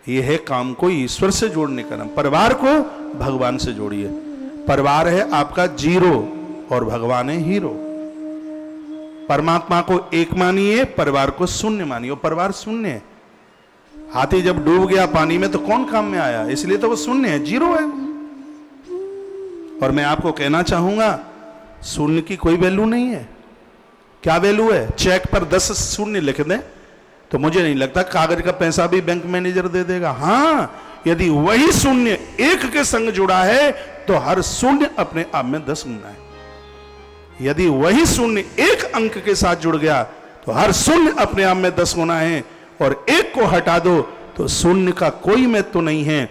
ये है काम को ईश्वर से जोड़ने का नाम। परिवार को भगवान से जोड़िए। परिवार है आपका जीरो और भगवान है हीरो। परमात्मा को एक मानिए, परिवार को शून्य मानिए। परिवार शून्य है। हाथी जब डूब गया पानी में तो कौन काम में आया? इसलिए तो वो शून्य है, जीरो है। और मैं आपको कहना चाहूंगा शून्य की कोई वैल्यू नहीं है। क्या वैल्यू है? चेक पर 10 शून्य लिख दें तो मुझे नहीं लगता कागज का पैसा भी बैंक मैनेजर दे देगा। हां, यदि वही शून्य एक के संग जुड़ा है तो हर शून्य अपने आप में 10 गुना है। यदि वही शून्य एक अंक के साथ जुड़ गया तो हर शून्य अपने आप में 10 गुना है। और एक को हटा दो तो शून्य का कोई महत्व नहीं है।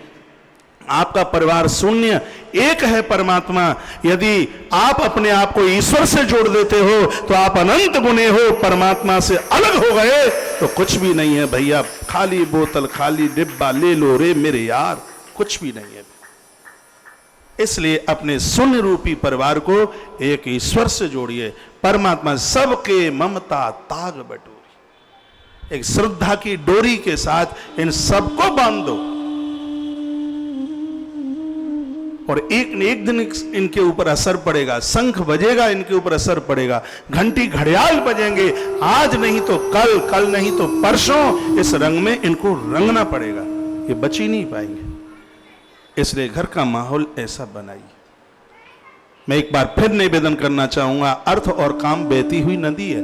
आपका परिवार शून्य, एक है परमात्मा। यदि आप अपने आप को ईश्वर से जोड़ देते हो तो आप अनंत गुने हो। परमात्मा से अलग हो गए तो कुछ भी नहीं है भैया। खाली बोतल, खाली डिब्बा ले लो रे मेरे यार, कुछ भी नहीं है। इसलिए अपने शून्य रूपी परिवार को एक ईश्वर से जोड़िए। परमात्मा सबके ममता ताग बटोरी, एक श्रद्धा की डोरी के साथ इन सबको बांध दो और एक न एक दिन इनके ऊपर असर पड़ेगा। शंख बजेगा, इनके ऊपर असर पड़ेगा। घंटी घड़ियाल बजेंगे, आज नहीं तो कल, कल नहीं तो परसों इस रंग में इनको रंगना पड़ेगा। ये बच ही नहीं पाएंगे। इसलिए घर का माहौल ऐसा बनाइए। मैं एक बार फिर निवेदन करना चाहूंगा, अर्थ और काम बहती हुई नदी है।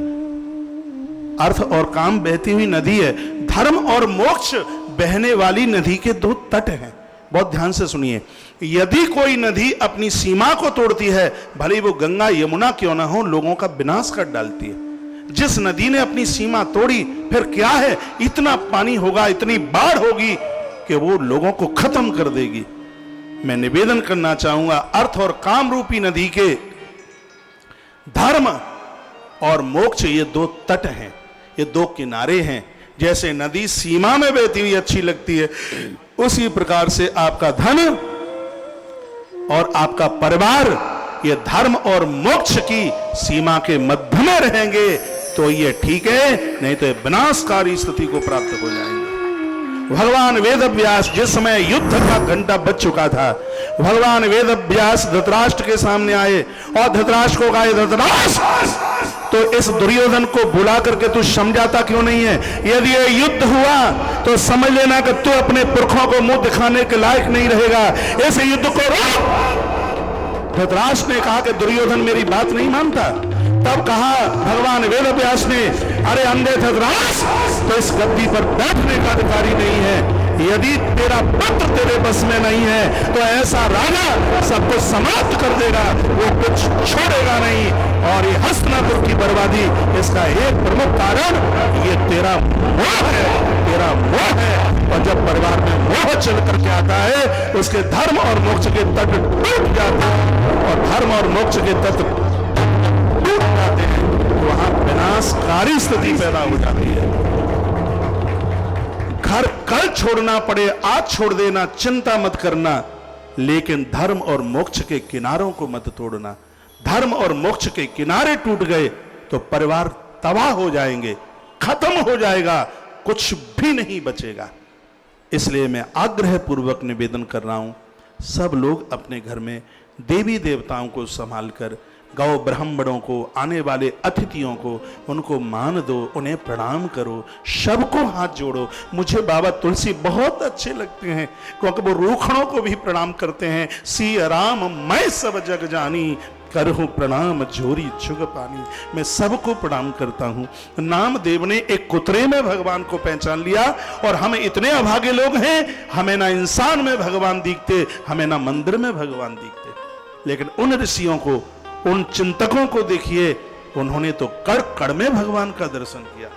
अर्थ और काम बहती हुई नदी है। धर्म और मोक्ष बहने वाली नदी के 2 तट हैं। बहुत ध्यान से सुनिए। यदि कोई नदी अपनी सीमा को तोड़ती है, भले वो गंगा यमुना क्यों ना हो, लोगों का विनाश कर डालती है। जिस नदी ने अपनी सीमा तोड़ी, फिर क्या है, इतना पानी होगा, इतनी बाढ़ होगी कि वो लोगों को खत्म कर देगी। मैं निवेदन करना चाहूंगा, अर्थ और काम रूपी नदी के धर्म और मोक्ष ये 2 तट हैं, ये 2 किनारे हैं। जैसे नदी सीमा में बहती हुई अच्छी लगती है, उसी प्रकार से आपका धन और आपका परिवार ये धर्म और मोक्ष की सीमा के मध्य में रहेंगे तो ये ठीक है, नहीं तो विनाशकारी स्थिति को प्राप्त हो जाएंगे। भगवान वेदव्यास जिस समय युद्ध का घंटा बज चुका था, भगवान वेदव्यास धृतराष्ट्र के सामने आए और धृतराष्ट्र को कहा, धृतराष्ट्र तो इस दुर्योधन को बुला करके तू समझाता क्यों नहीं है? यदि ये युद्ध हुआ तो समझ लेना कि तू अपने पुरखों को मुंह दिखाने के लायक नहीं रहेगा। इस युद्ध को रोक। धृतराष्ट्र ने कहा कि दुर्योधन मेरी बात नहीं मानता। तब कहा भगवान वेदव्यास ने, अरे अंधे धृतराष्ट्र, तो इस गद्दी पर बैठने का अधिकारी नहीं है। यदि तेरा पुत्र तेरे बस में नहीं है तो ऐसा राजा सबको समाप्त कर देगा, वो कुछ छोड़ेगा नहीं। और ये हस्तिनापुर की बर्बादी, इसका एक प्रमुख कारण ये तेरा मोह है, तेरा मोह है। और जब परिवार में मोह चल करके आता है, उसके धर्म और मोक्ष के तट टूट जाते हैं। और धर्म और मोक्ष के तट टूट जाते हैं तो वहां विनाशकारी स्थिति पैदा हो जाती है। घर कल छोड़ना पड़े, आज छोड़ देना, चिंता मत करना, लेकिन धर्म और मोक्ष के किनारों को मत तोड़ना। धर्म और मोक्ष के किनारे टूट गए तो परिवार तबाह हो जाएंगे, खत्म हो जाएगा, कुछ भी नहीं बचेगा। इसलिए मैं आग्रह पूर्वक निवेदन कर रहा हूं, सब लोग अपने घर में देवी देवताओं को संभाल कर, गौ ब्राह्मणों को, आने वाले अतिथियों को, उनको मान दो, उन्हें प्रणाम करो, सबको हाथ जोड़ो। मुझे बाबा तुलसी बहुत अच्छे लगते हैं क्योंकि वो रूखड़ों को भी प्रणाम करते हैं। सिया राम मैं सब जग जानी, करहूं प्रणाम जोरी जुग पानी। मैं सबको प्रणाम करता हूं। नामदेव ने एक कुतरे में भगवान को पहचान लिया और हम इतने अभागे लोग हैं, हमें ना इंसान में भगवान दिखते, हमें ना मंदिर में भगवान दिखते। लेकिन उन ऋषियों को, उन चिंतकों को देखिए, उन्होंने तो कड़ कड़ में भगवान का दर्शन किया।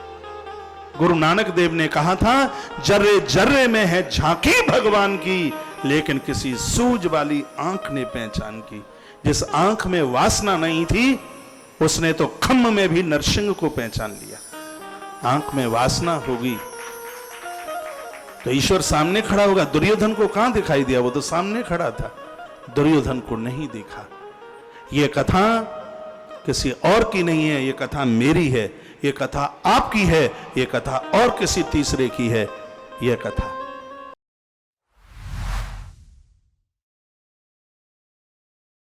गुरु नानक देव ने कहा था, जर्रे जर्रे में है झांकी भगवान की, लेकिन किसी सूझ वाली आंख ने पहचान की। जिस आंख में वासना नहीं थी, उसने तो खम्भ में भी नरसिंह को पहचान लिया। आंख में वासना होगी तो ईश्वर सामने खड़ा होगा। दुर्योधन को कहां दिखाई दिया? वो तो सामने खड़ा था, दुर्योधन को नहीं देखा। ये कथा किसी और की नहीं है, ये कथा मेरी है, ये कथा आपकी है, ये कथा और किसी तीसरे की है। ये कथा